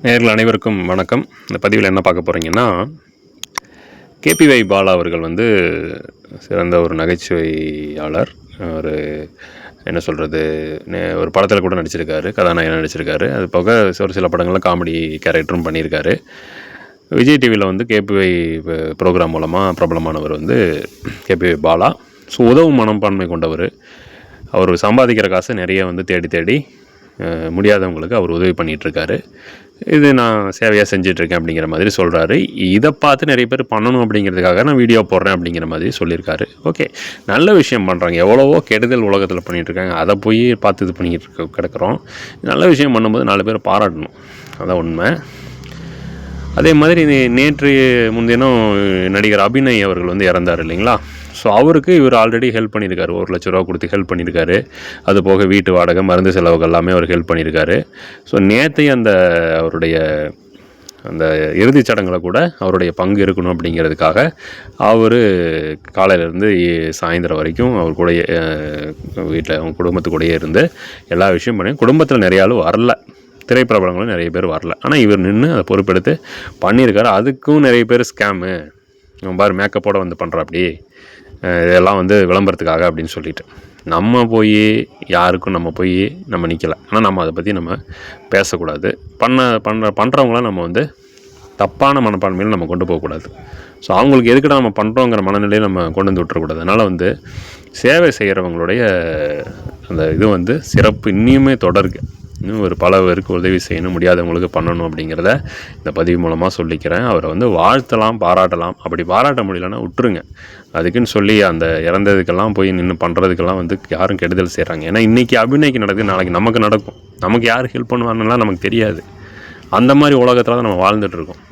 நேயர்கள் அனைவருக்கும் வணக்கம். இந்த பதிவில் என்ன பார்க்க போகிறீங்கன்னா, கேபிஒய் பாலா அவர்கள் வந்து சிறந்த ஒரு நகைச்சுவையாளர். ஒரு என்ன சொல்கிறது, ஒரு படத்தில் கூட நடிச்சிருக்காரு, கதாநாயகனாக நடிச்சிருக்காரு. அது போக ஒரு சில படங்களில் காமெடி கேரக்டரும் பண்ணியிருக்காரு. விஜய் டிவியில் வந்து கேபிஒய் ப்ரோக்ராம் மூலமாக பிரபலமானவர் வந்து கேபிஒய் பாலா. ஸோ உதவும் மனப்பான்மை கொண்டவர். அவர் சம்பாதிக்கிற காசை நிறைய வந்து தேடி முடியாதவங்களுக்கு அவர் உதவி பண்ணிகிட்ருக்காரு. இது நான் சேவையாக செஞ்சிட்ருக்கேன் அப்படிங்கிற மாதிரி சொல்கிறாரு. இதை பார்த்து நிறைய பேர் பண்ணணும் அப்படிங்கிறதுக்காக நான் வீடியோ போடுறேன் அப்படிங்கிற மாதிரி சொல்லியிருக்காரு. ஓகே, நல்ல விஷயம் பண்ணுறாங்க. எவ்வளவோ கெடுதல் உலகத்தில் பண்ணிகிட்ருக்காங்க. அதை போய் பார்த்து இது பண்ணிக்கிட்டு கிடக்கிறோம். நல்ல விஷயம் பண்ணும்போது 4 பேர் பாராட்டணும். அதான் உண்மை. அதே மாதிரி நேற்று முன்தினம் நடிகர் அபிநய் அவர்கள் வந்து இறந்தார் இல்லைங்களா? ஸோ அவருக்கு இவர் ஆல்ரெடி ஹெல்ப் பண்ணியிருக்காரு. 1 லட்ச ரூபா கொடுத்து ஹெல்ப் பண்ணியிருக்காரு. அது போக வீட்டு வாடகை, மருந்து செலவுகள் எல்லாமே அவர் ஹெல்ப் பண்ணியிருக்காரு. ஸோ நேற்றைய அவருடைய அந்த இறுதிச் சடங்கில் கூட அவருடைய பங்கு இருக்கணும் அப்படிங்கிறதுக்காக அவர் காலையிலேருந்து சாயந்தரம் வரைக்கும் அவர் கூடயே வீட்டில் அவங்க குடும்பத்து கூடயே இருந்து எல்லா விஷயம் பண்ணி, குடும்பத்தில் நிறைய ஆள் வரல, திரைப்பிரபலங்களும் நிறைய பேர் வரல. ஆனால் இவர் நின்று அதை பொறுப்பெடுத்து பண்ணியிருக்காரு. அதுக்கும் நிறைய பேர் ஸ்கேமு, பாரு மேக்கப்போட வந்து பண்ணுறாப்படி, இதெல்லாம் வந்து விளம்பரத்துக்காக அப்படின்னு சொல்லிட்டு நம்ம யாருக்கும் நம்ம நிற்கலை. ஆனால் நம்ம அதை பற்றி நம்ம பேசக்கூடாது. பண்ணுறவங்களாம் நம்ம வந்து தப்பான மனப்பான்மையில் நம்ம கொண்டு போகக்கூடாது. ஸோ அவங்களுக்கு எதுக்கிட்ட நம்ம பண்ணுறோங்கிற மனநிலையை நம்ம கொண்டு வந்து விட்டுறக்கூடாது. அதனால் வந்து சேவை செய்கிறவங்களுடைய அந்த இது வந்து சிறப்பு இன்னுமே தொடருக்கு. இன்னும் ஒரு பல பேருக்கு உதவி செய்யணும், முடியாதவங்களுக்கு பண்ணணும் அப்படிங்கிறத இந்த பதிவு மூலமாக சொல்லிக்கிறேன். அவரை வந்து வாழ்த்தலாம், பாராட்டலாம். அப்படி பாராட்ட முடியலன்னா விட்டுருங்க. அதுக்குன்னு சொல்லி அந்த இறந்ததுக்கெல்லாம் போய் நின்று பண்ணுறதுக்கெல்லாம் வந்து யாரும் கெடுதல் செய்கிறாங்க. ஏன்னா இன்றைக்கி அபிநய்க்கு நடக்குது, நாளைக்கு நமக்கு நடக்கும். நமக்கு யார் ஹெல்ப் பண்ணுவாங்கலாம் நமக்கு தெரியாது. அந்த மாதிரி உலகத்தில் தான் நம்ம வாழ்ந்துட்டுருக்கோம்.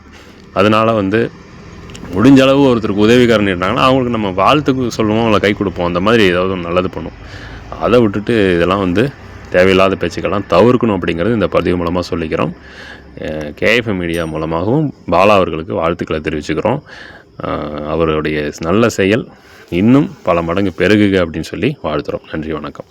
அதனால் வந்து முடிஞ்ச அளவு ஒருத்தருக்கு உதவிக்காரன் இருந்தாங்கன்னா அவங்களுக்கு நம்ம வாழ்த்துக்கு சொல்லுவோம், அவங்களை கை கொடுப்போம். அந்த மாதிரி ஏதாவது ஒன்று நல்லது பண்ணுவோம். அதை விட்டுட்டு இதெல்லாம் வந்து தேவையில்லாத பேச்சுக்கெல்லாம் தவிர்க்கணும் அப்படிங்கிறது இந்த பதிவு மூலமாக சொல்லிக்கிறோம். கேஎஃப்எம் மீடியா மூலமாகவும் பாலா அவர்களுக்கு வாழ்த்துக்களை தெரிவிச்சுக்கிறோம். அவருடைய நல்ல செயல் இன்னும் பல மடங்கு பெருகுக அப்படின்னு சொல்லி வாழ்த்துறோம். நன்றி, வணக்கம்.